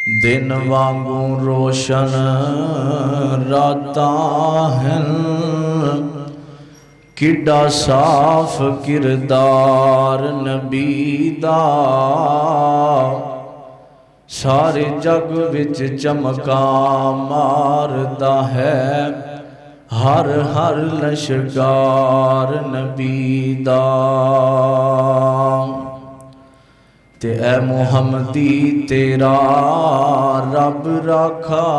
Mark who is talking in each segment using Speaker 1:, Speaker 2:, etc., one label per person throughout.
Speaker 1: دن وانگوں روشن راتاں ہیں، کڈا صاف کردار نبی دا، سارے جگ وچ چمکاں ماردا ہے، ہر ہر لشکار نبی دا۔ تے اے محمدی تیرا رب رکھا،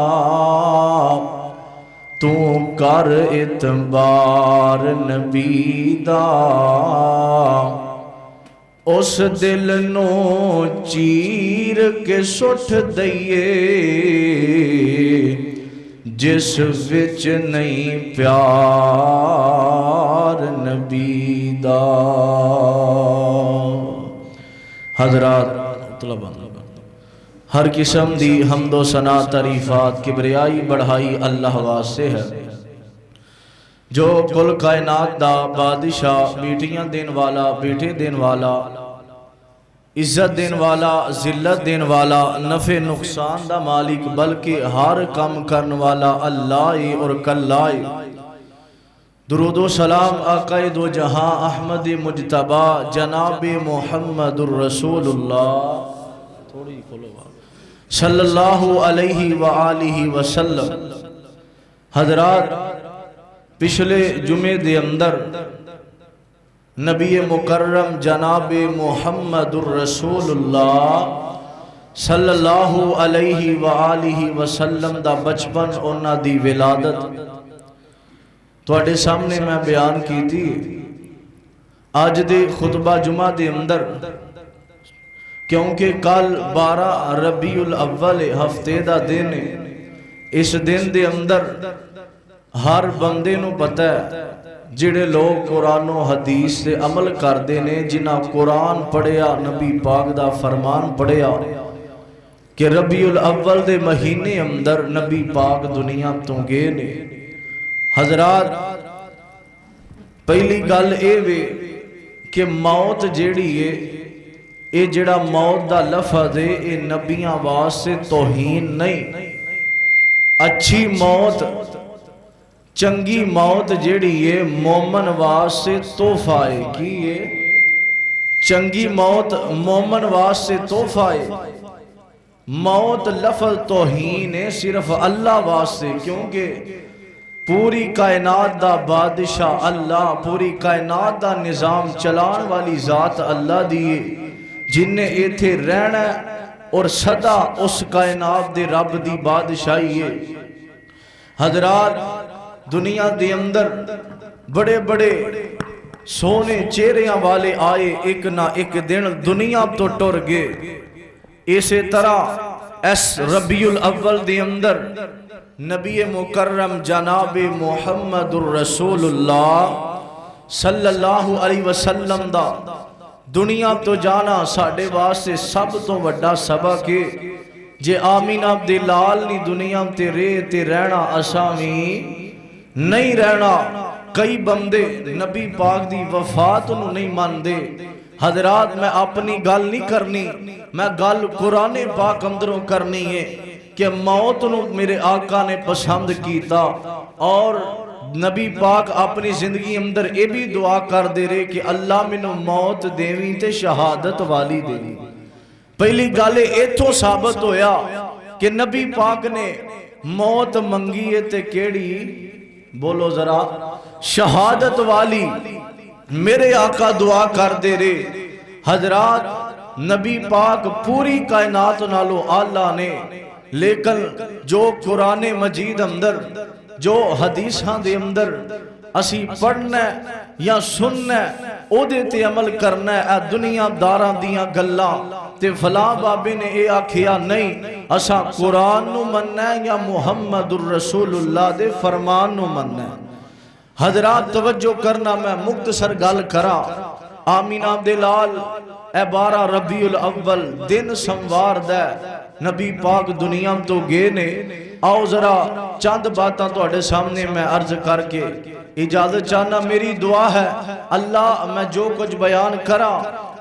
Speaker 1: تو کر اعتبار نبی دا، اس دل نو چیر کے سٹ دئیے، جس وچ نہیں پیار نبی دا۔ حضرات طلباء، ہر قسم دی حمد و ثنا تعریفات کبریائی بڑھائی اللہ واسطے ہے، جو کل کائنات دا بادشاہ، بیٹیاں دین والا، بیٹے دین والا، عزت دین والا، ذلت دین والا، نفع نقصان دا مالک، بلکہ ہر کام کرن والا اللہ اور کلائے۔ درود و سلام آقا دو جہاں احمد مجتبی جناب محمد الرسول اللہ صلی اللہ علیہ وآلہ وسلم۔ حضرات، پچھلے جمعے دے اندر نبی مکرم جناب محمد الرسول اللہ صلی اللہ علیہ وآلہ وسلم دا بچپن انہاں دی ولادت تواڈے سامنے میں بیان کی تھی۔ آج دے خطبہ جمعہ دے اندر، کیونکہ کل 12 ربیع الاول ہفتے دا دن ہے، اس دن دے اندر ہر بندے نو پتہ ہے جڑے لوگ قرآن و حدیث سے عمل کردے نے، جنہاں قرآن پڑھیا، نبی پاک دا فرمان پڑھیا کہ ربیع الاول دے مہینے اندر نبی پاک دنیا تو گئے نے۔ حضرات، پہلی گل اے وے کہ موت جیڑی ہے، اے جڑا موت دا لفظ ہے، اے نبیاں واسطے توہین نہیں۔ اچھی موت، چنگی موت جیڑی ہے، مومن واسطے تحفہ ہے۔ کی ہے چنگی موت؟ مومن واسطے تحفہ ہے۔ موت لفظ توہین ہے صرف اللہ واسطے، کیونکہ پوری کائنات دا بادشاہ اللہ، پوری کائنات دا نظام چلان والی ذات اللہ دیئے، جن نے ایتھے رہنا اور صدا اس کائنات دے رب دی بادشاہی ہے۔ حضرات، دنیا دے اندر بڑے بڑے سونے چہریاں والے آئے، ایک نہ ایک دن دنیا تو ٹر گئے۔ اسی طرح اس ربیع الاول دے اندر نبی مکرم جناب محمد الرسول اللہ صلی اللہ علیہ وسلم دا دنیا تو جانا ساڑھے واسطے سب تو وڈا سبق ہے۔ جے آمینہ دے لال نی دنیا تے تے رہنا، اسامی نہیں رہنا۔ کئی بندے نبی پاک دی وفات نو نہیں مان دے۔ حضرات، میں اپنی گل نہیں کرنی، میں گل قرآن پاک اندروں کرنی ہے کہ موت نو میرے آقا نے پسند کیتا، اور نبی پاک اپنی زندگی اندر اے بھی دعا کر دے رہے کہ اللہ منو موت دیویں تے شہادت والی دیویں۔ پہلی گالے ایتھوں ثابت ہویا کہ نبی پاک نے موت منگی ہے تے کیڑی؟ بولو ذرا، شہادت والی۔ میرے آقا دعا کر دے رہے۔ حضرات، نبی پاک پوری کائنات نالو اللہ نے، لیکن جو قرآن مجید اندر، جو حدیثاں دے اندر اسی پڑھنا یا سننا، او دے تے عمل کرنا، اے دنیا داراں دیاں گلاں تے فلاں بابے نے اے آکھیا نہیں، اسا قرآن نو مننا یا محمد الرسول اللہ دے فرمان نو مننا۔ حضرات، توجہ کرنا، میں مختصر گل کرا۔ آمینہ دے لال اے 12 ربیع الاول دن سموار دے نبی پاک دنیا تو گئے نے۔ آؤ ذرا چند باتاں تو اڑے سامنے میں عرض کر کے اجازت چاہنا۔ میری دعا ہے اللہ میں جو کچھ بیان کرا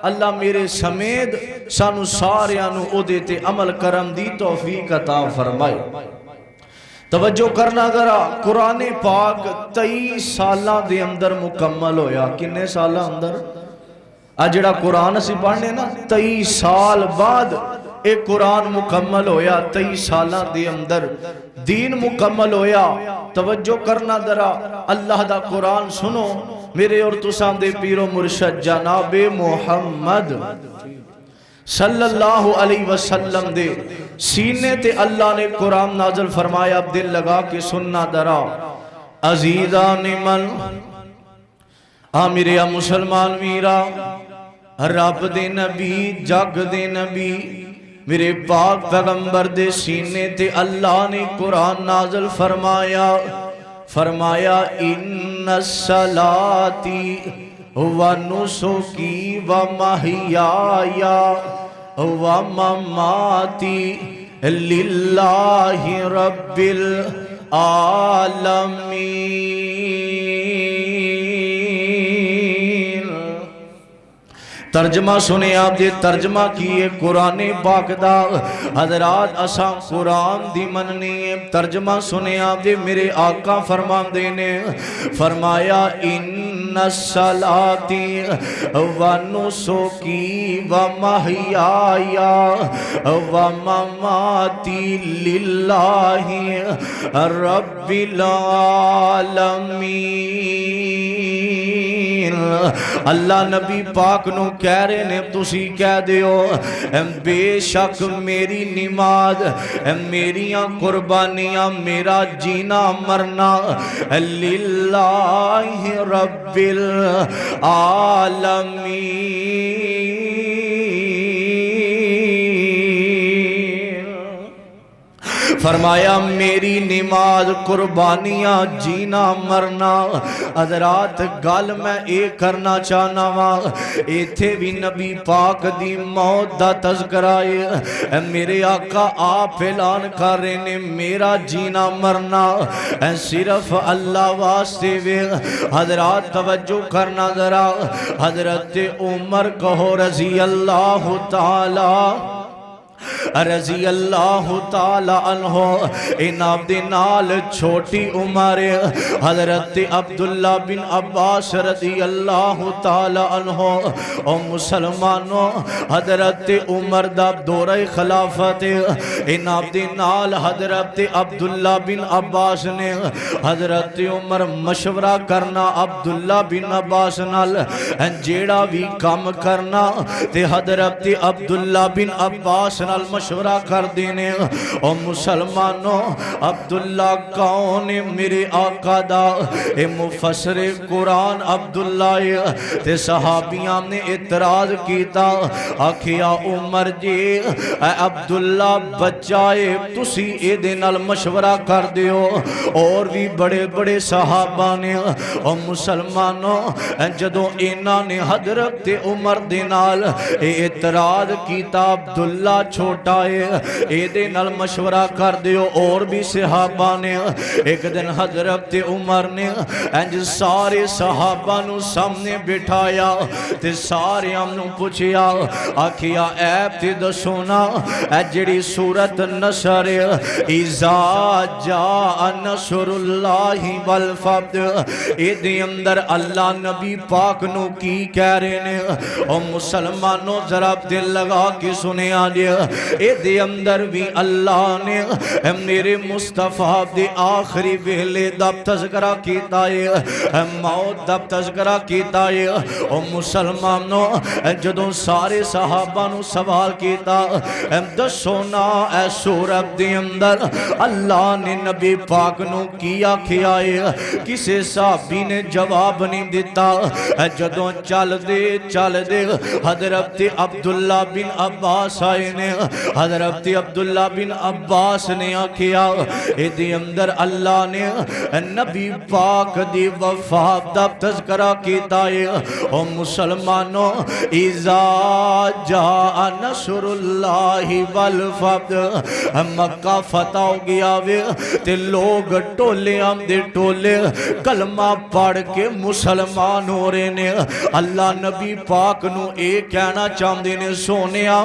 Speaker 1: اللہ میرے سمیت سانو ساریانو او دیتے عمل کرم دی توفیق عطا فرمائے۔ توجہ کرنا ذرا، قرآن پاک 23 سالاں دے اندر مکمل ہویا۔ کنے سالاں اندر؟ جڑا قرآن اسی پڑھنے نا 23 سال بعد ایک قرآن مکمل ہویا، 23 سالاں دے اندر دین مکمل ہویا۔ توجہ کرنا ذرا، اللہ دا قرآن سنو، میرے اور تسان دے پیر و مرشد جناب محمد صلی اللہ علیہ وسلم دے سینے تے اللہ نے قرآن نازل فرمایا۔ اب دل لگا کے سننا ذرا، عزیزان من، میرے مسلمان ویرا، رب دے نبی، جگ دے نبی، میرے پاک پیغمبر دے سینے تے اللہ نے قرآن نازل فرمایا۔ فرمایا ان الصلاتی و نسکی و محیایا و مماتی للہ رب العالمین۔ ترجمہ سنے آپ دے، ترجمہ کیے قرآن پاک دا، حضرات اساں قرآن دی مننی ہے۔ ترجمہ سنے آپ دے، میرے آقا فرمان دینے فرمایا ان الصلاتی و نسکی و محیایا و مماتی للہ رب العالمین۔ اللہ نبی پاک نو کہہ رہے نے، تسی کہہ دیو بے شک میری نماز، میریاں قربانیاں، میرا جینا مرنا للہ رب العالمین۔ فرمایا میری نماز، قربانیاں، جینا مرنا۔ حضرات گل میں ایک کرنا چاہنا وا، ایتھے بھی نبی پاک دی موت دا تذکرہ ہے۔ میرے آقا آپ اعلان کر رہے نے میرا جینا مرنا صرف اللہ واسطے وے۔ حضرات توجہ کرنا ذرا، حضرت عمر کہو رضی اللہ تعالی عنہ، ان آپ دے نال چھوٹی عمر حضرت عبداللہ بن عباس رضی اللہ تعالی عنہ۔ او مسلمانوں، حضرت عمر دا دورہ خلافت، ان آپ دے نال حضرت عبداللہ بن عباس نے حضرت عمر مشورہ کرنا عبداللہ بن عباس نال، جیڑا بھی کام کرنا تے حضرت عبداللہ بن عباس نال مشورہ کر دینے۔ او مسلمانوں، عبداللہ کون میرے آقا دا اے مفسر قرآن عبداللہ، تے صحابیاں نے اعتراض کیتا، آکھیا عمر جی اے عبداللہ بچائے تسی اے دے نال مشورہ کر دیو، اور بھی بڑے بڑے صحابہ نے۔ او مسلمانوں، جدوں انہاں نے حضرت عمر دے نال اعتراض کیتا، عبداللہ چھوٹا اے دے نال مشورہ کر دیو، اور بھی صحابہ نے۔ ایک دن حضرت عمر نے انج سارے صحابہ نو سامنے بٹھایا تے سارے نو پوچھیا، آکھیا ایب تے دسونا اے جڑی سورت نصر اذا جاء نصر اللہ والفتح، اے دے اندر اللہ نبی پاک نو کی کہہ رہے نے؟ او مسلمانوں ذرا دل لگا کے سنے آجے، اے دے اندر بھی اللہ نے میرے مصطفیٰ دے آخری ویلے دا تذکرہ کیتا ہے، موت دا تذکرہ کیتا ہے۔ او مسلمانوں، جدوں سارے صحابہ نو سوال کیتا، دسونا اے سورت دے اندر اللہ نے نبی پاک نو کیا کھیا ہے؟ کسے صحابی نے جواب نہیں دیتا۔ جدوں چل دے حضرت عبداللہ بن عباس آئے نے، حضرت عبداللہ بن عباس نے آکھیا ایدی اندر اللہ نے نبی پاک دی وفات دا تذکرہ کیتا ہے او مسلمانوں اذا جاء نصر اللہ والفتح مکہ فتح ہو گیا وے تے لوگ ٹولے آمدے ٹولے کلمہ پڑھ کے مسلمان ہو رہے نے اللہ نبی پاک نو اے کہنا چاہندے نے سونیا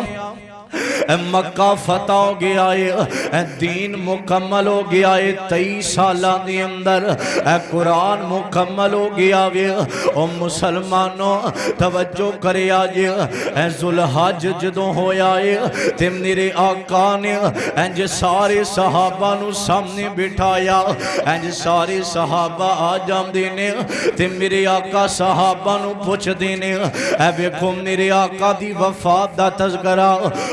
Speaker 1: مکہ فتح ہو گیا ہے دین مکمل ہو گیا ہے 23 سالہ دی اندر قرآن مکمل ہو گیا ہے او مسلمانوں توجہ کرے آج ذوالحج جدوں ہویا ہے تے میرے آقا نے انج سارے صحابہ نو سامنے بٹھایا انج سارے صحابہ آ جاندے نے تے میرے آقا صحابہ نو پوچھ دینے اے ویکھو میرے آقا دی وفات دا تذکرہ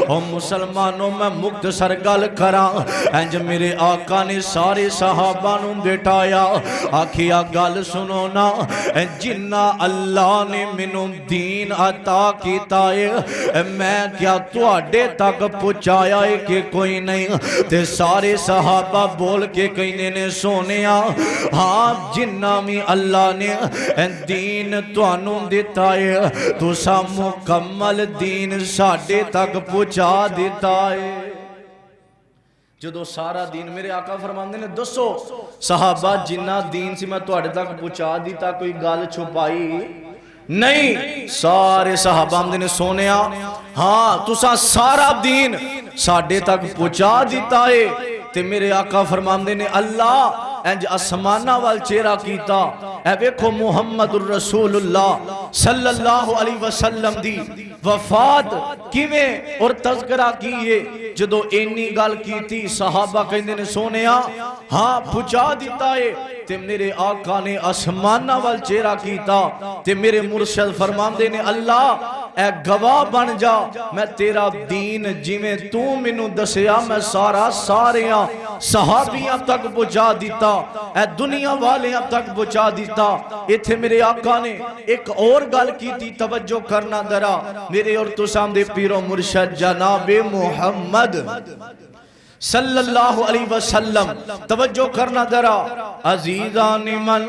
Speaker 1: او مسلمانوں میں مختصر گل کراں انج میرے آقا نے سارے صحابہ نو بٹھایا آکھیا گل سنو نا جنہ اللہ نے مینوں دین عطا کیتا ہے میں کیا تواڈے تک پہنچایا ہے کہ کوئی نہیں تے سارے صحابہ بول کے کہنے نے سونیا ہاں جنہ میں اللہ نے دین تانوں دیتا ہے تساں مکمل دین ساڈے تک پہنچا دیتا ہے جدو سارا دین میرے آقا فرماندے نے دسو صحابہ جنہ دین سے میں تواڈے تک پہنچا دیتا کوئی گل چھپائی نہیں سارے صحابہ آمدے نے سونیا ہاں تساں سارا دین ساڈے تک پہنچا دیتا ہے تے میرے آقا فرماندے نے اللہ انج اسمانہ وال چہرہ کیتا اے ویکھو محمد الرسول اللہ صلی اللہ علیہ وسلم دی وفات کیویں اور تذکرہ کیے جدو اینی گل کیتی صحابہ کہندے نے سونیا ہاں پہنچا دیتا ہے تے میرے آقا نے اسمانہ وال چہرہ کیتا تے میرے مرشد فرماندے نے اللہ اے گواہ بن جا میں تیرا دین جویں تو مینوں دسیا میں ساریاں صحابیاں تک پہنچا دیتا اے دنیا والیاں تک پہنچا دیتا ایتھے میرے آقا نے ایک اور گل کیتی توجہ کرنا ذرا میرے اور تساں دے پیر و مرشد جناب محمد صلی اللہ علیہ وسلم توجہ کرنا ذرا عزیزان من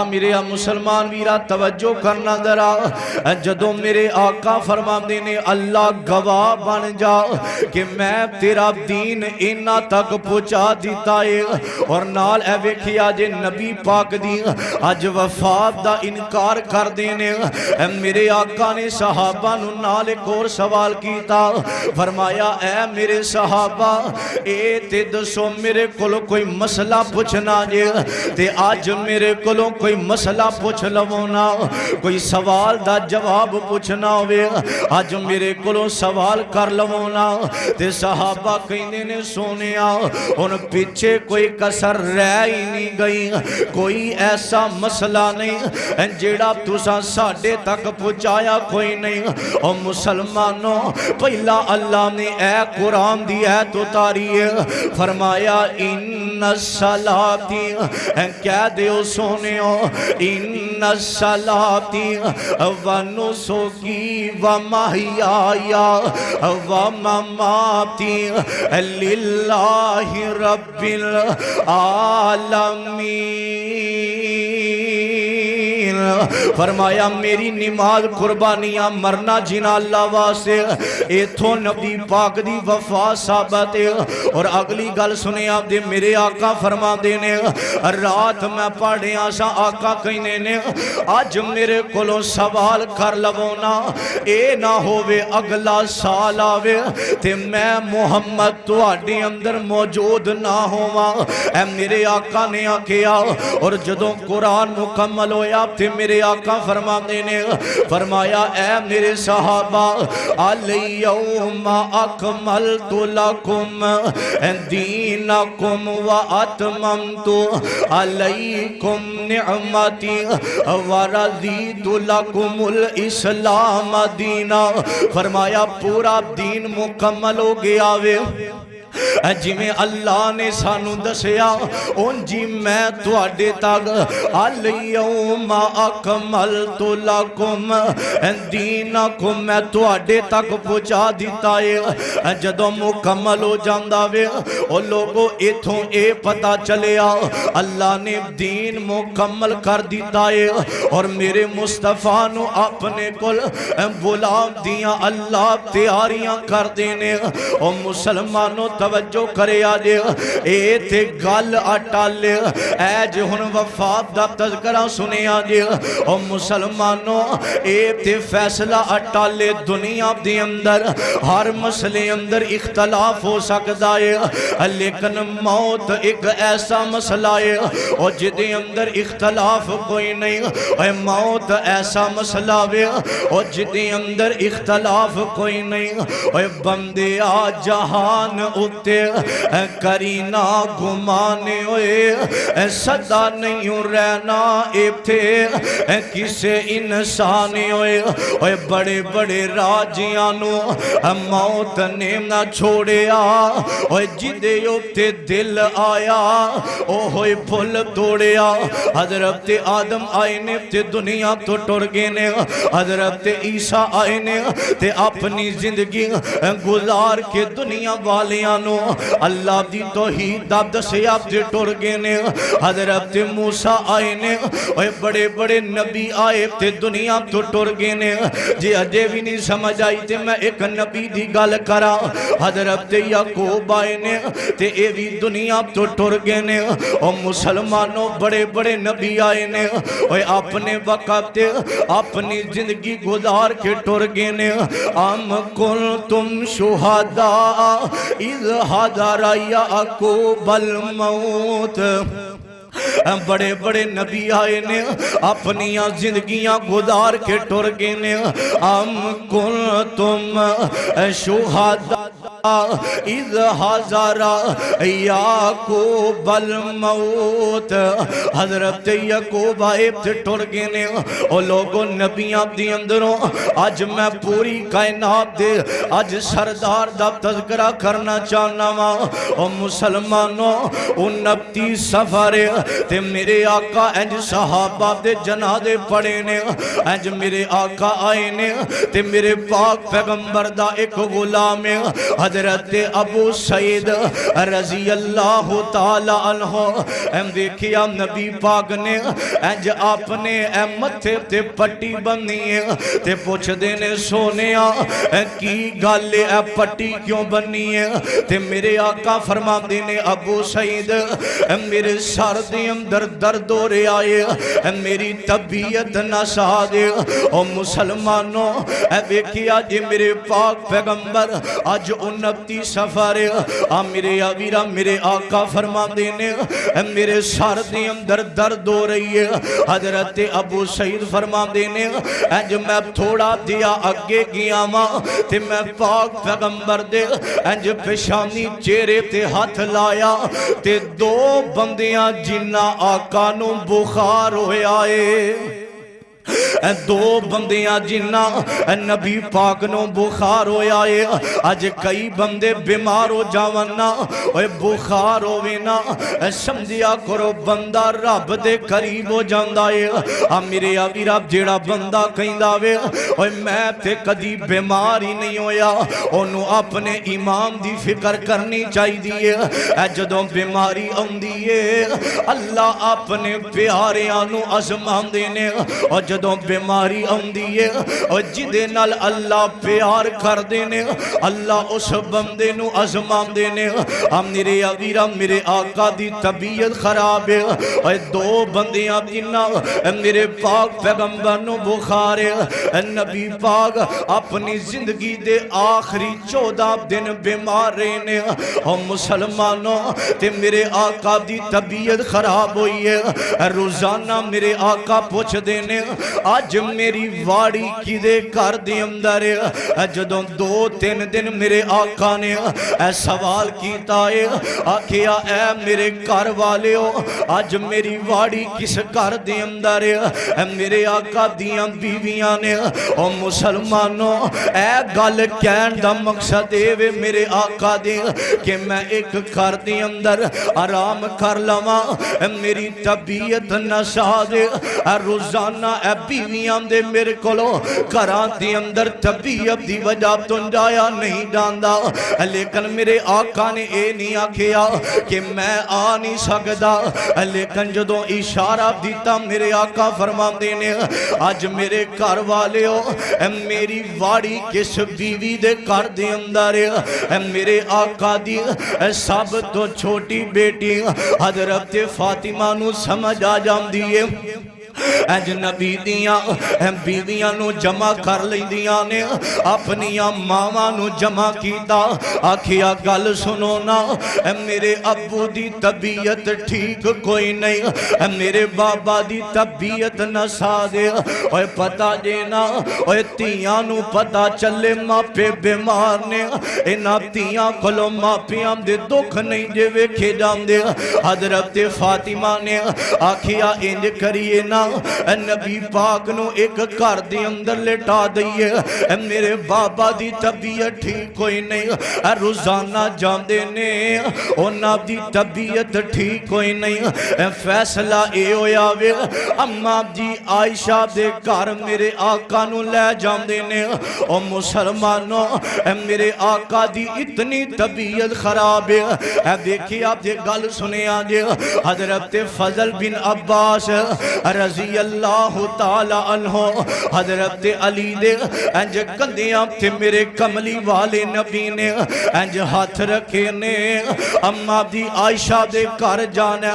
Speaker 1: میرے مسلمان ویرا توجہ کرنا ذرا جدوں میرے آقا فرماندے نے اللہ گواہ بن جا کہ میں تیرا دین اینا تک پہنچا دیتا ہے اور نال اے ویکھیا جے نبی پاک دی اج وفات دا انکار کر دینے میرے آقا نے صحابہ نو نال ایک اور سوال کیتا فرمایا اے میرے صحابہ اے تے دسو میرے کولوں کوئی مسئلہ پوچھنا جے تے آج میرے کولوں کوئی مسئلہ پوچھ لونا کوئی سوال دا جواب پوچھنا ہوئے آج میرے کلوں سوال کر لونا تے صحابہ کہنے نے سونیا ان پیچھے کوئی کسر رہ ہی نہیں گئی کوئی ایسا مسئلہ نہیں جیڑا تساں ساڈے تک پہنچایا کوئی نہیں اور مسلمانوں پہلا اللہ نے اے قرآن دی ہے تو تاریخ فرمایا ان الصلاتی کہہ دیو سونیو ان الصلاتی و نسکی و محیایا و مماتی للہ رب العالمین فرمایا میری نماز قربانیاں مرنا جنا اللہ واسے ایتھوں نبی پاک دی وفا ثابت اور اگلی گل سنے آپ دے میرے آقا فرما دینے رات میں پڑھے آسا آقا کہنے نے آج میرے کلوں سوال کر لونا اے نہ ہووے اگلا سال آوے تے میں محمد تو آڈی اندر موجود نہ ہوا اے میرے آقا نے آکیا اور جدوں قرآن مکمل ہویا تے میرے آقا فرما دینے فرمایا اے میرے صحابہ الیوم اکملت لکم دینکم و اتممت علیکم نعمتی ورضیت لکم الاسلام دینا فرمایا پورا دین مکمل ہو گیا وے جویں اللہ نے سانو دسیا اونجی میں تواڈے تک الیوم اکملت لکم دینکم میں تواڈے تک پہنچا دیتا ہے۔ جدوں مکمل ہو جاندا وے او لوگو ایتھوں اے پتہ چلیا اللہ نے دین مکمل کر دیتا ہے اور میرے مصطفیٰ نو اپنے کل بلا دیاں اللہ تیاریاں کر دینے۔ او مسلمانوں توجہ کرے آجے اے تے گل اٹالے اے جو ہن وفات دا تذکرہ سنے آجے۔ او مسلمانوں اے تے فیصلہ اٹالے دنیا دی اندر ہر مسئلے اندر اختلاف ہو سکتا ہے لیکن موت ایک ایسا مسئلہ ہے اور جدے اندر اختلاف کوئی نہیں۔ اے موت ایسا مسئلہ ہے اور جدے اندر اختلاف کوئی نہیں۔ اے بندے آ جہان اتے کرینا گمانے ہوئے صدا نہیں رہنا ایتھے کسے انسانے ہوئے۔ اے بڑے بڑے راجیانو موت نے نہ چھوڑیا اوہ جدے اتے دل آیا اوہ پھل توڑیا۔ حضرت آدم آئے نے تے دنیا تو ٹر گئے نے، حضرت عیسیٰ آئے نے تے اپنی زندگی گزار کے دنیا والیانو اللہ دی توحید دا دسیا تے ٹر گئے نے۔ حضرت موسیٰ آئے نے اوہ بڑے بڑے نبی آئے تے دنیا تو ٹر گئے نے۔ جی اجے بھی نہیں سمجھ آئی تے میں ایک نبی دی گل کرا حضرت یعقوب آئے نے تے اے بھی دنیا تو ٹر گئے نے۔ اور مسلمانوں بڑے بڑے نبی آئے نے اور اپنے وقت اپنی زندگی گزار کے ٹر گئے نے۔ ام کنتم شہداء اذ حضر یعقوب الموت، بڑے بڑے نبی آئے نے اپنی زندگیاں گزار کے ٹر گئے نے۔ ام کنتم شہداء اذ حضر یعقوب الموت، حضرت یعقوب آئے تے ٹر گئے نے۔ اور لوگوں نبیاں دی اندروں آج میں پوری کائنات دے آج سردار دا تذکرہ کرنا چاہنا وا۔ اور مسلمانوں 29 سفر تے میرے آقا انج صحابہ دے جنازے پڑے نے، انج میرے آقا آئے نے تے میرے پاک پیغمبر دا ایک غلام حضرت ابو سعید رضی اللہ تعالی عنہ دیکھیا نبی پاک نے انج اپنے متھے تے پٹی بننی ہے تے پوچھ دینے سونیا کی گل ہے پٹی کیوں بننی ہے تے میرے آقا فرما دینے ابو سعید میرے سر دے اندر درد ہو رہے آئے میری طبیعت نہ سہا دے۔ او مسلمانوں دیکھیا جی میرے پاک پیغمبر آج 29 سفر میرے آویرہ میرے آقا فرما دینے میرے سر دے اندر درد ہو رہی ہے۔ حضرت ابو سعید فرما دینے انج میں تھوڑا دیا اگے گیا ماں تے میں پاک پیغمبر دے انج پیشانی چہرے تے ہاتھ لایا تے دو بندیاں جنہ آقا نو بخار ہوئے آئے، دو بندیاں جنہ نبی پاک نو بخار ہویا ہے۔ آج کئی بندے بیمار ہو جاونا بخار ہوئینا سمجھیا کرو بندہ رب دے قریب ہو جاندہ ہے۔ میرے آبی رب جیڑا بندہ کہیں داوے میں تے کدی بیمار ہی نہیں ہویا انہوں اپنے امام دی فکر کرنی چاہی دیئے۔ جدوں بیماری ہوندی ہے اللہ اپنے پیارے آنو ازمان دینے اور جدوں بیماری ہوندی ہے اور جدے نال اللہ پیار کر دینے اللہ اس بندے نو ازمان دینے۔ میرے آویرہ میرے آقا دی طبیعت خراب ہے اور دو بندیاں جنہ میرے پاک پیغمبر نو بخار ہے۔ نبی پاک اپنی زندگی دے آخری 14 دن بیمار رہنے اور مسلمانوں تے میرے آقا دی طبیعت خراب ہوئی ہے۔ روزانہ میرے آقا پوچھ دینے اج میری واڑی کدے گھر دے اندر جدوں 2-3 دن میرے آقا نے اے سوال کیتا ہے آکھیا اے میرے گھر والیو اج میری واڑی کس گھر دے اندر اے میرے آقا دیاں بیویاں نے او مسلمانوں اے گل کہن دا مقصد اے میرے آقا دے کہ میں ایک گھر دے اندر آرام کر لواں میری طبیعت نہ سازے روزانہ اے بیویاں دے میرے کولو گھراں دے اندر طبیعت دی وجہ تو جایا نہیں جاندا لیکن میرے آقا نے اے نہیں آکھیا کہ میں آ نہیں سکدا لیکن جدوں اشارہ دیتا میرے آقا فرماندے نے اج میرے گھر والیو میری واڑی کس بیوی دے گھر دے اندر میرے آقا دی سب تو چھوٹی بیٹی حضرت فاطمہ نو سمجھ آ جاندی ہے اجنبی دیاں بیویاں نو جمع کر لیندیاں نے اپنیاں ماواں نو جمع کیتا آکھیا گل سنو نا میرے ابو دی طبیعت ٹھیک کوئی نہیں میرے بابا دی طبیعت نہ سازے اوے پتہ جینا اوے تیاں نو پتہ چلے ماپے بیمار نے انہاں تیاں کولو ماپیاں دے دکھ نہیں جے ویکھے جاندے حضرت فاطمہ نے آکھیا انج کریے نا نبی پاک نو ایک گھر دے اندر لٹا دئیے میرے بابا دی طبیعت ٹھیک کوئی نہیں روزانہ جاندے نے انہاں دی طبیعت ٹھیک کوئی نہیں فیصلہ اے ہویا وے اماں جی عائشہ دے گھر میرے آقا نو لے جاندے نے او مسلمانوں میرے آقا دی اتنی طبیعت خراب ہے دیکھیں آپ یہ گل سنے آجے حضرت فضل بن عباس رضی اللہ تعالی عنہ حضرت علی دے انج کندیاں تھے میرے کملی والے نبی نے انج ہاتھ رکھے نے اماں دی عائشہ دے گھر جانا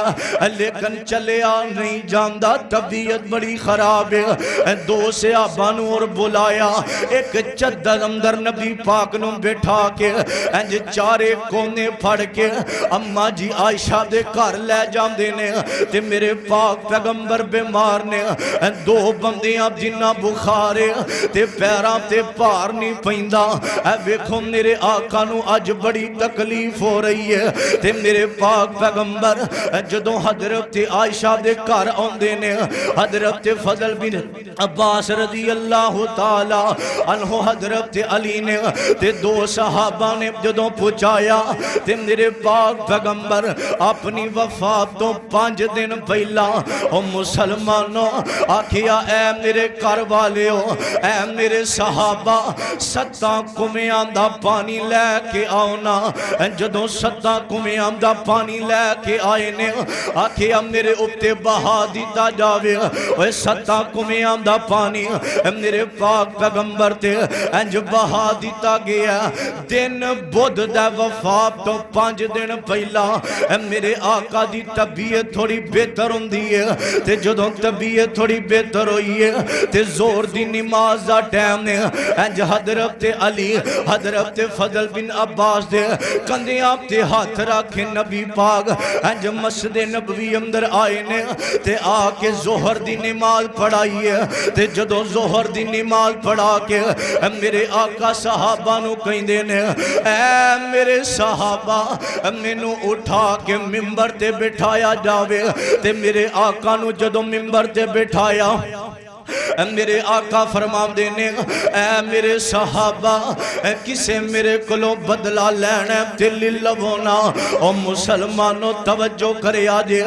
Speaker 1: لیکن چلے آ نہیں جاندہ طبیعت بڑی خراب ہے 2 صحابہ نو اور بلایا ایک چدر اندر نبی پاک نو بٹھا کے انج چارے کونے پھڑ کے اماں جی عائشہ دے گھر لے جاندے نے تے میرے پاک پیغمبر بیمار نے 2 بندیاں جنہ بخارے تے پیراں تے پار نہیں پیندا ویکھو میرے آقا نو اج بڑی تکلیف ہو رہی ہے تے میرے پاک پیغمبر جدوں حضرت عائشہ دے گھر آندے نے حضرت فضل بن عباس رضی اللہ تعالی عنہ حضرت علی نے تے 2 صحابہ نے جدوں پہنچایا تے میرے پاک پیغمبر اپنی وفات تو 5 دن پہلا او مسلمانوں آکھیا اے میرے گھر والیو اے میرے صحابہ 7 کمیاں دا پانی لے کے آؤنا جدوں 7 کمیاں دا پانی لے کے آئے نے آکھیا میرے اپتے بہا دیتا جاوے اوے 7 کمیاں دا پانی میرے پاک پیغمبر تے انج بہا دیتا گیا دن بدھ دا وفات تو 5 دن پہلا میرے آقا دی طبیعت تھوڑی بہتر ہوندی ہے تے جدوں طبیعت تھوڑی بہتر ہوئی ہے تے زور دی نماز دا ٹائم نے انج حضرت علی حضرت فضل بن عباس دے کندیاں تے ہاتھ رکھے نبی پاک انج مسجد نبوی اندر آئے نے تے آ کے ظہر دی نماز پڑھائی ہے تے جدوں ظہر دی نماز پڑھا کے میرے آقا صحابہ نو کہندے نے اے میرے صحابہ مینوں اٹھا کے منبر تے بٹھایا جاوے تے میرے آقا نو جدوں منبر تے بٹھایا میرے آقا فرما دینے اے میرے صحابہ کسے میرے کلو بدلہ لینے دلی لبونا او مسلمانوں توجہ کرے آجے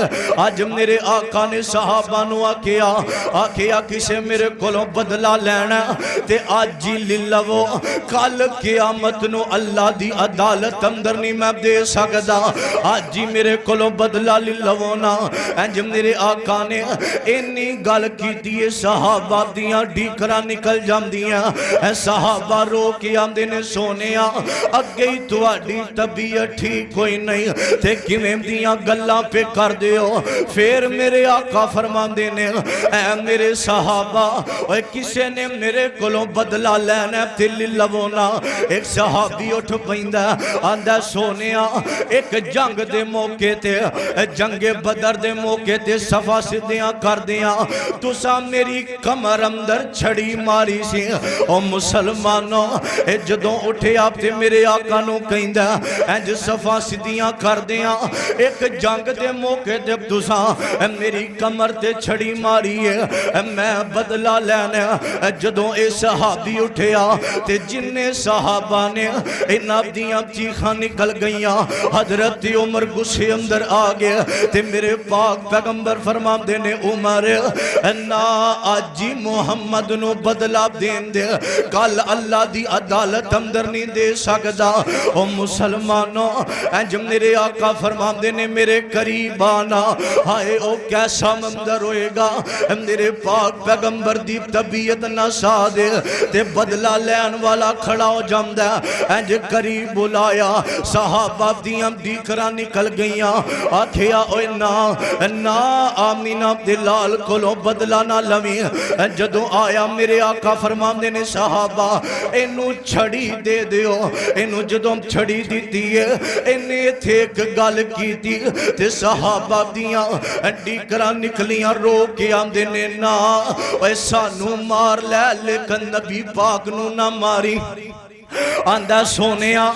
Speaker 1: آج میرے آقا نے صحابہ نو آکھیا کسے میرے کلو بدلہ لینے تے آج جی للو کل قیامت نو اللہ دی عدالت اندر نہیں میں دے سکدا آج جی میرے کلو بدلہ للونا انج میرے آقا نے انی گل کی دیئے صحابہ دیاں ڈیکرہ نکل جام دیاں اے صحابہ رو کے آمدے نے سونیا اگے ہی تو آڈی طبیعت ٹھیک کوئی نہیں تے کیویں دیاں گلاں پہ کر دیو پھر میرے آقا فرمان دینے اے میرے صحابہ اے کسے نے میرے کلوں بدلہ لینا دلی لونا ایک صحابی اٹھ پہندہ آندہ سونیا ایک جنگ دے موقع تے جنگ بدر دے موقع تے صفا سدیاں کر دیاں تو سا میری کمر اندر چھڑی ماری سی او مسلمانوں جدوں اٹھیا تے میرے آقا نو کہندا انج صفا سدیاں کر دیاں ایک جنگ دے موقع تے تساں میری کمر تے چھڑی ماری ہے میں بدلہ لینا جدوں اے صحابی اٹھیا تے جننے صحابہ نے انہاں دیاں چیخاں نکل گئیاں حضرت عمر غصے اندر آ گیا تے میرے پاک پیغمبر فرماندے نے عمر نا آجی محمد نو بدلا دین دے کل اللہ دی عدالت اندر نہیں دے سکدا او مسلمانوں انج میرے آقا فرماندے نے میرے قریب آنا ہائے او کیسا منظر ہوئے گا میرے پاک پیغمبر دی طبیعت نہ سا دے تے بدلا لین والا کھڑا ہو جامدہ انج قریب بلایا صحابہ دیاں دیکھرا نکل گئیاں آکھیا اوے نا آمینہ دلال کلو بدلا نہ لویں جدو آیا میرے آقا فرماندے نے صحابہ انہوں چھڑی دے دیو انہوں جدو چھڑی دیتی ہے انہیں تھے ایک گل کی تھی تے صحابہ دیاں ڈیکرا نکلیاں رو کے آمدے نے نا ایسا نو مار لے لیکن نبی پاک نو نہ ماری آندہ سونیا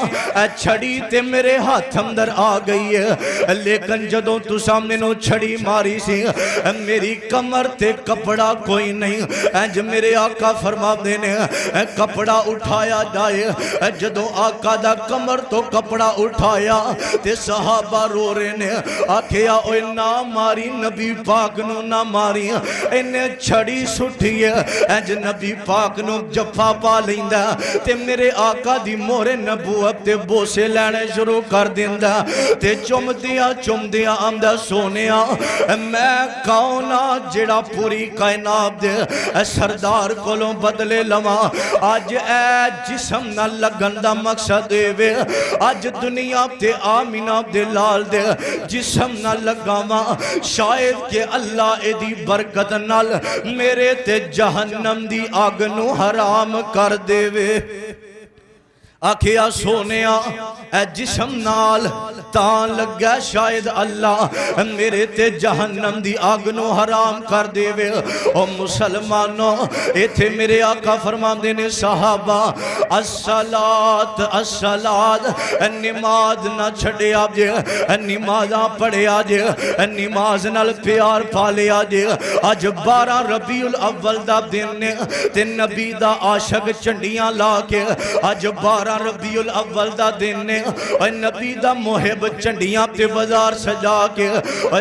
Speaker 1: چھڑی تے میرے ہاتھ اندر آ گئی ہے لیکن جدوں تو سامنے نو چھڑی ماری سی میری کمر تے کپڑا کوئی نہیں انج میرے آقا فرما دینے کپڑا اٹھایا جائے جدوں آقا دا کمر تو کپڑا اٹھایا تے صحابہ رو رہے نے آکھیا اوے نہ ماری نبی پاک نو نہ ماری انہیں چھڑی سٹھی ہے انج نبی پاک نو جفا پا لیندہ تے میرے آقا دی مہر نبوت تے بوسے لینے شروع کر دیندہ تے چم دیا آمدہ سونیا میں کاؤنا جڑا پوری کائنات دے سردار کولوں بدلے لما آج اے جسم نہ لگندہ مقصد دے آج دنیا تے آمینہ دے لال دے جسم نہ لگاما شاید کہ اللہ اے دی برکت نال میرے تے جہنم دی آگنو حرام کر دے وے آکھیا سونیا اے جسم نال تان لگا شاید اللہ میرے تے جہنم دی آگنو حرام کر دے وے او مسلمانوں اے تھے میرے آقا فرماندے نے صحابہ الصلاة نماز نہ چھڑے آجے نمازاں پڑھے آجے نماز نال پیار پالے آجے آج 12 ربیع الاول دا دن تے نبی دا عاشق چنڈیاں لا کے آج 12 ربیع الاول دا دن نے نبی دا محب چنڈیاں تے بازار سجا کے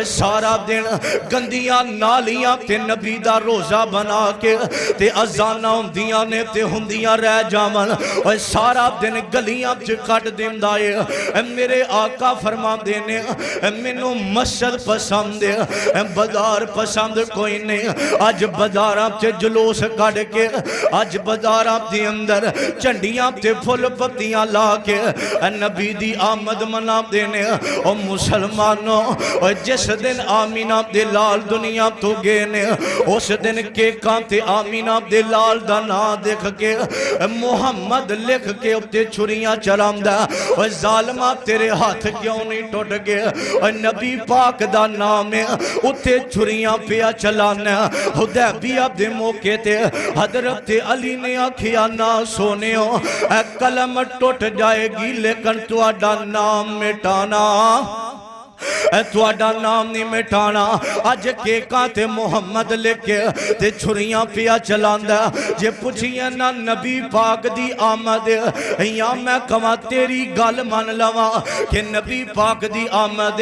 Speaker 1: سارا دن گندیاں نالیاں تے نبی دا روزہ بنا کے تے ازانہ ہوندیاں نے تے ہوندیاں رہ جامن سارا دن گلیاں چے کٹ دن دائے میرے آقا فرما دینے منو مسجد پسند بازار پسند کوئی نہیں آج بازاراں تے جلوس کٹ کے آج بازاراں تے اندر چنڈیاں تے پھل پتیاں لا کے نبی دی آمد منا دینے او مسلمانوں جس دن آمینہ دے لال دنیا تو گینے اس دن کے کانتے آمینہ دے لال دا نا دیکھ کے محمد لکھ کے اپتے چھریاں چلام دا ظالمہ تیرے ہاتھ کیوں نہیں ٹوٹ گئے نبی پاک دا نام اتے چھریاں پیا چلانا حدیبیہ دے موقع تے حضرت علی نے آکھیا نہ سونے ہو کلم ٹوٹ جائے گی لیکن تو اڈا نام مٹانا تواڈا نام نہیں مٹانا آج کے کانتے محمد لکھے تے چھریاں پیا چلاندہ جے پوچھئے نا نبی پاک دی آمد یا میں کما تیری گال مان لوا کہ نبی پاک دی آمد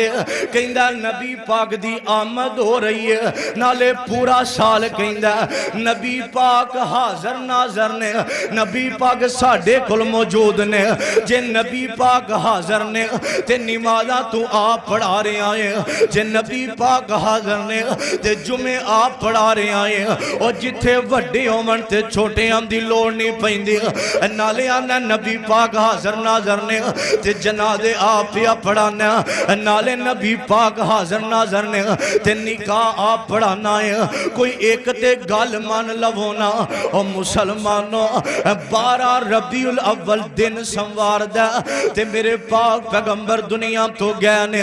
Speaker 1: کہندہ نبی پاک دی آمد ہو رہی ہے نالے پورا سال کہندہ نبی پاک حاضر ناظر نے نبی پاک ساڑھے کل موجود نے جے نبی پاک حاضر نے تے نمازہ تو آپ پڑھا رہے آئے جے نبی پاک حاضر نے تے جمعے آپ پڑھا رہے آئے اور جتھے وڈے ہومن تے چھوٹے ہم دی لوڑ نہیں پہندی نالے آنا نبی پاک حاضر ناظر نے تے جنازے آپ پیا پڑھانا نالے نبی پاک حاضر ناظر نے تے نکاح آپ پڑھانا ہے کوئی ایک تے گال مان لونا اور مسلمانوں 12 ربیع الاول دن سنوار دا تے میرے پاک پیغمبر دنیا تو گئے نے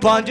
Speaker 1: 5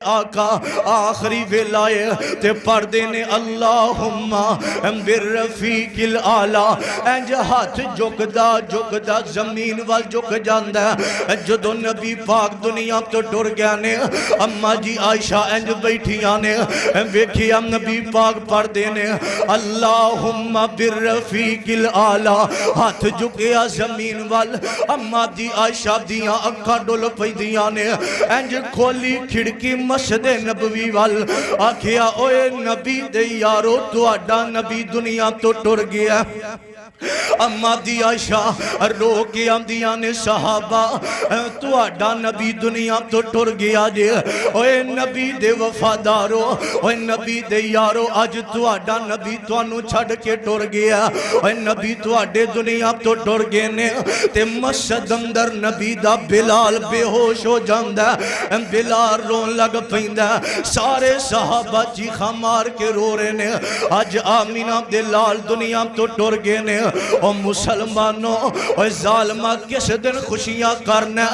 Speaker 1: آقا آخری ویلائے تے پڑھ دینے اللہم بالرفیق الاعلی انج ہاتھ جھکدا زمین وال جھک جاندا ہے جدوں نبی پاک دنیا تو ٹر گیا نے اما جی عائشہ انج بیٹھیاں نے ویکھیا نبی پاک پڑھ دینے اللہم بالرفیق الاعلی ہاتھ جھکیا زمین وال اما جی عائشہ دیاں اکھاں ڈل پیندیاں نے انج کھولی کھڑکی مسجد نبوی وال آکھیا اوے نبی دے یارو تہاڈا نبی دنیا تو ٹر گیا اما دی عائشہ رو کے آندیاں نے صحابہ تہاڈا نبی دنیا تو ٹر گیا جے اوے نبی دے وفادارو اوے نبی دے یارو اج تہاڈا نبی تانوں چھڈ کے ٹر گیا اوے نبی تہاڈے دنیا تو ٹر گئے نے تے مسجد اندر نبی دا بلال بے ہوش ہو جاندا بلال رون لگ پیندا سارے صحابہ چیخاں مار کے رو رہے نے اج آمینہ دے لال دنیا تو ٹر گئے نے او مسلمانوں او ظالمہ کس دن خوشیاں کرنا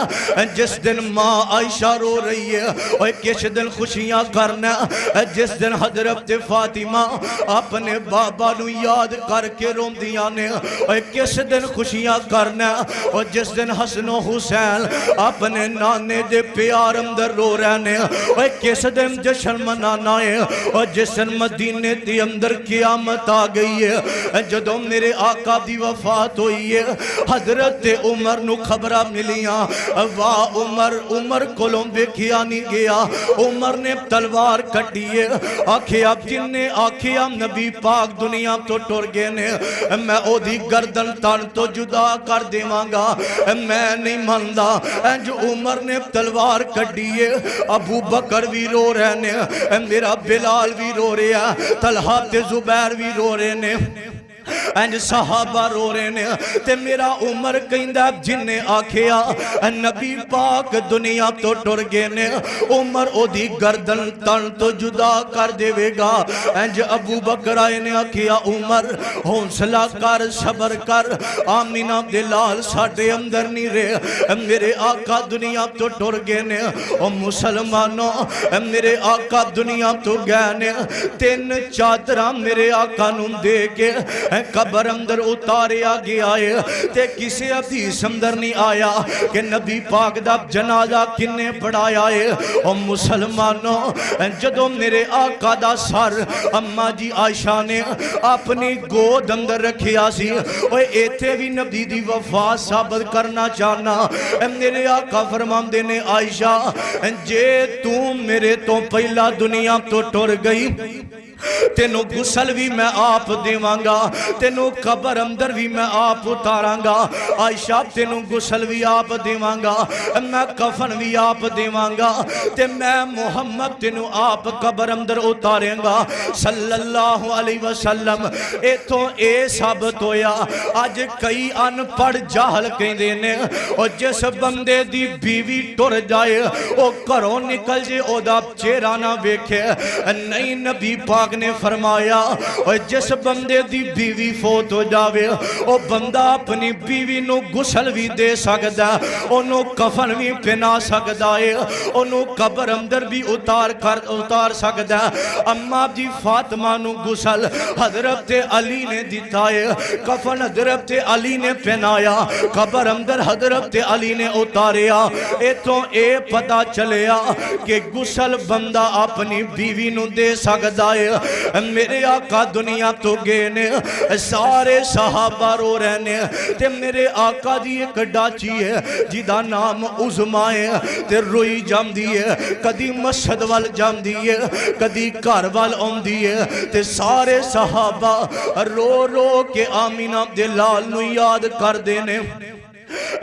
Speaker 1: جس دن ماں عائشہ رو رہی ہے او کس دن خوشیاں کرنا جس دن حضرت فاطمہ اپنے بابا نو یاد کر کے رون دیاں نے او کس دن خوشیاں کرنا او جس دن حسن و حسین اپنے نانے دے پیار اندر رو رہنے او کس دن جشن منانا ہے او جس دن مدینے دے اندر قیامت آ گئی ہے جدوں میرے آقا دی وفات ہوئی ہے حضرت عمر نو خبرہ ملیاں واہ عمر کولوں ویکھیا نہیں گیا عمر نے تلوار کٹی ہے آکھیا جن نے آکھیا نبی پاک دنیا تو ٹر گئے نے میں او دی گردن تن تو جدا کر دیواں گا میں نہیں مندا انج عمر نے تلوار کٹی ہے ابو بکر بھی رو رہے نے میرا بلال بھی رو رہا طلحہ تے زبیر بھی رو رہے نے انج صحابہ رو رہے نے تے میرا عمر کہندا جن نے آکھیا نبی پاک دنیا تو ٹر گئے نے عمر او دی گردن تن تو جدا کر دے گا انج ابو بکر آئے نے آکھیا عمر حوصلہ کر صبر کر آمینہ دے لال ساڈے اندر نہیں رہے میرے آقا دنیا تو ٹر گئے نے او مسلمانوں میرے آقا دنیا تو گئے نے تین چادراں میرے آقا نوں دے کے قبر اندر اتاریا گیا ہے تے کسی حدیث اندر نہیں آیا کہ نبی پاک دا جنازہ کنے پڑھایا ہے او مسلمانوں جدوں میرے آقا دا سر اما جی عائشہ نے اپنی گود اندر رکھیا سی اوے ایتھے بھی نبی دی وفات ثابت کرنا چاہنا میرے آقا فرماندے نے عائشہ جے تو میرے تو پہلا دنیا تو ٹر گئی تینوں غسل بھی میں آپ دیواں گا تینوں قبر اندر بھی میں آپ اتاراں گا عائشہ تینوں غسل بھی آپ دیواں گا میں کفن بھی آپ دیواں گا تے میں محمد تینوں آپ قبر اندر اتاریں گا صلی اللہ علیہ وسلم ایتھوں اے ثابت ہویا آج کئی ان پڑھ جاہل کہندے نے اور جس بندے دی بیوی ٹر جائے او گھروں نکل جے او دا چہرہ نہ ویکھے نہیں نبی پاک نے فرمایا اور جس بندے دی بیوی فوت ہو جاوے او بندہ اپنی بیوی نو غسل بھی دے سکدا انہوں کفن بھی پہنا سکدا ہے انہوں قبر اندر بھی اتار سکدا اما جی فاطمہ نو غسل حضرت علی نے دیتا ہے کفن حضرت علی نے پہنایا قبر اندر حضرت علی نے اتاریا اے تو اے پتہ چلیا کہ غسل بندہ اپنی بیوی نو دے سکدا ہے میرے آقا دنیا تو گئے نے سارے صحابہ رو رہنے تے میرے آقا دی ایک ڈاچی ہے جیدہ نام عظمہ ہے تے روئی جام دی ہے کدی مسجد وال جام دی ہے کدی گھر وال آن دی ہے تے سارے صحابہ رو رو کے آمینہ دے لال نو یاد کر دینے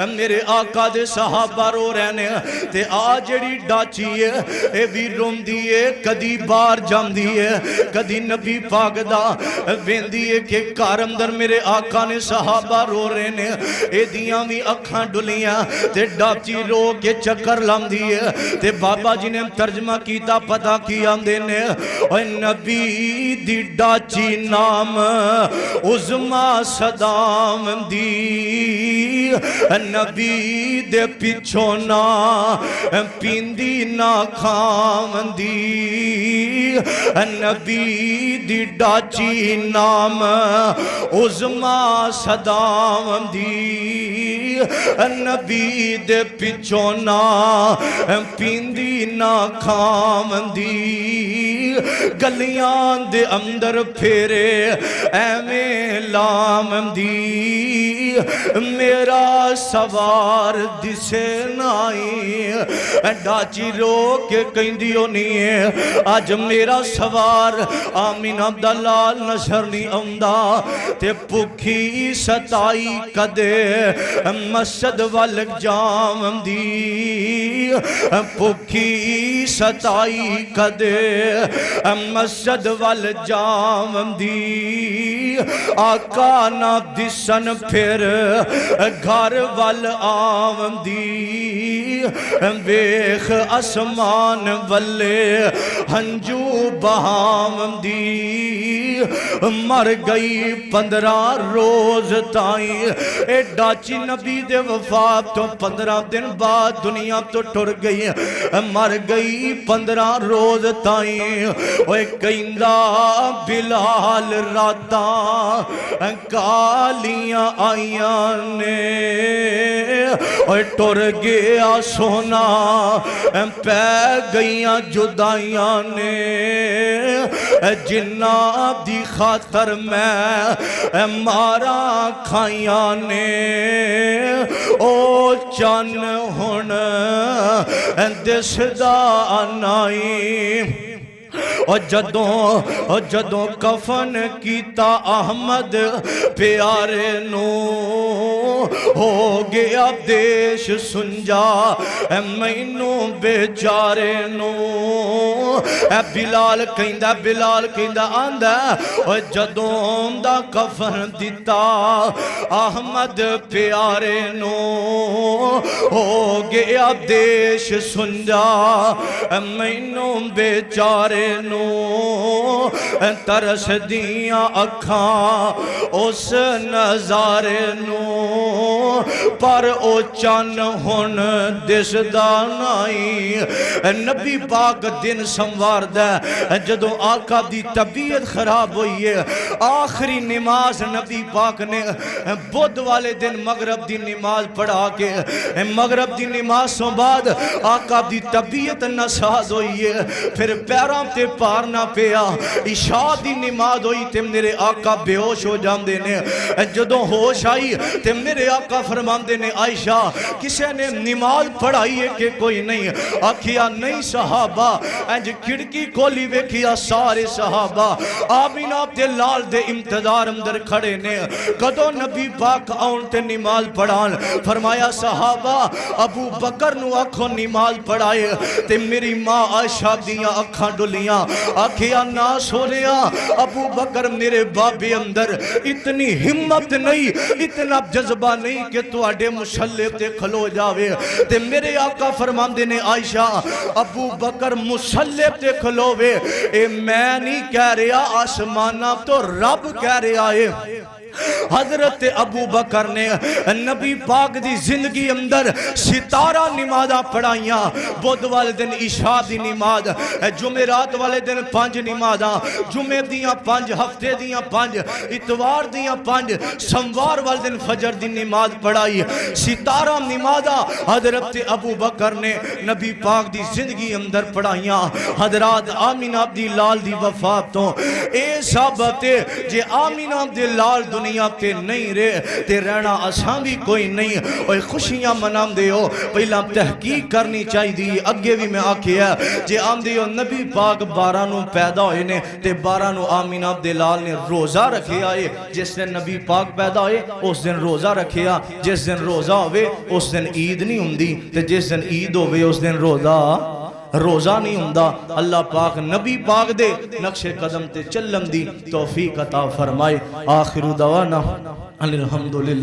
Speaker 1: میرے آقا دے صحابہ رو رہنے تے آجڑی ڈاچی ہے اے بھی روم دیئے کدی بار جام دیئے کدی نبی پاک دا وین دیئے کہ کار اندر میرے آقا نے صحابہ رو رہنے اے دیاں بھی اکھاں ڈلیاں تے ڈاچی رو کے چکر لام دیئے تے بابا جی نے ترجمہ کیتا پتہ کیا دینے اے نبی دی ڈاچی نام عظمہ صدام دی نبی دے پچھوں نہ پیندی نہ کھاوندی نبی دی ڈاچی نام عظما صداوندی نبی دے پچھوں نہ پیندی نہ کھاوندی گلیاں دے اندر پھیرے ایویں لامندی میرا سوار دسے نائی ڈاچی رو کے کہندی ہونی ہے آج میرا سوار آمین عبداللال نظر نہیں آؤندا تے پکھی ستائی کدے مسجد وال جاوندی پکھی ستائی کدے مسجد وال جاوندی آقا نہ دسن پھر گھر وال آوندی ویخ اسمان والے ہنجو بہاوندی مر گئی 15 روز تائیں اے ڈاچی نبی دے وفات تو 15 دن بعد دنیا تو ٹر گئی مر گئی 15 روز تائیں اوے کہندا بلال راتاں کالیاں آئیاں نے اوے ٹر گیا سونا پہ گئیاں جدائیاں نے جنہ دی خاطر میں مارا کھائیاں نے او چن ہن دسدا نائی اور جدوں کفن کیتا احمد پیارے نو ہو گیا دیش سنجا مینو بیچارے نو بلال کہندا آندا اور جدوں دا کفن دیتا احمد پیارے نو ہو گیا دیش سنجا مینو بیچارے نو ترس دیاں اکھاں اس نظارے نو پر او چن ہن دسدا نائی نبی پاک دن سنوار دے جدو آقا دی طبیعت خراب ہوئی ہے آخری نماز نبی پاک نے بدھ والے دن مغرب دی نماز پڑھا کے مغرب دی نماز سو بعد آقا دی طبیعت نساز ہوئی ہے پھر پیروں تے پار نہ پیا عشاء دی نماز ہوئی تے میرے آقا بے ہوش ہو جاندے نے جدوں ہوش آئی تے میرے آقا فرماندے نے عائشہ کسے نے نماز پڑھائی ہے کہ کوئی نہیں آکھیا نہیں صحابہ انج کھڑکی کھولی ویکھیا سارے صحابہ آمین عبداللال دے امتدار اندر کھڑے نے کدوں نبی پاک آن تے نماز پڑھان فرمایا صحابہ ابو بکر نو آکھو نماز پڑھائے تے میری ماں عائشہ دیاں اکھاں ڈولیاں آکھیا نہ سونیا ابو بکر میرے بابے اندر اتنی ہمت نہیں اتنا جذبہ نہیں کہ تو اڈے مسلح تے کھلو جاوے تے میرے آقا فرماندے نے عائشہ ابو بکر مسلح تے کھلوے اے میں نہیں کہہ رہا آسمانہ تو رب کہہ رہا ہے حضرت ابو بکر نے نبی پاک دی زندگی اندر ستارہ نمازہ پڑھائیاں بدھ والے دن عشاء دی نماز جمعرات والے دن 5 نمازہ جمعہ دیاں 5 ہفتے دیاں 5 اتوار دیاں 5 سموار والے دن فجر دی نماز پڑھائی ستارہ نمازہ حضرت ابو بکر نے نبی پاک دی زندگی اندر پڑھائیاں حضرات آمین عبداللال دی وفات تو اے ثابتے جے آمین عبداللال دنیا تے نہیں رہے تے رہنا آسان بھی کوئی نہیں اور خوشیاں منام دے ہو پہلا تحقیق کرنی چاہی دی اگے بھی میں آکھیا جے آم دے ہو نبی پاک 12 نو پیدا ہوئے نے تے 12 نو آمین عبداللال نے روزہ رکھے آئے جس دن نبی پاک پیدا ہوئے اس دن روزہ رکھے آ جس دن روزہ ہوئے اس دن عید نہیں ہوندی تے جس دن عید ہوئے اس دن روزہ نہیں ہوندہ اللہ پاک نبی پاک دے نقش قدم تے چلن دی توفیق عطا فرمائے آخر دعوانا الحمدللہ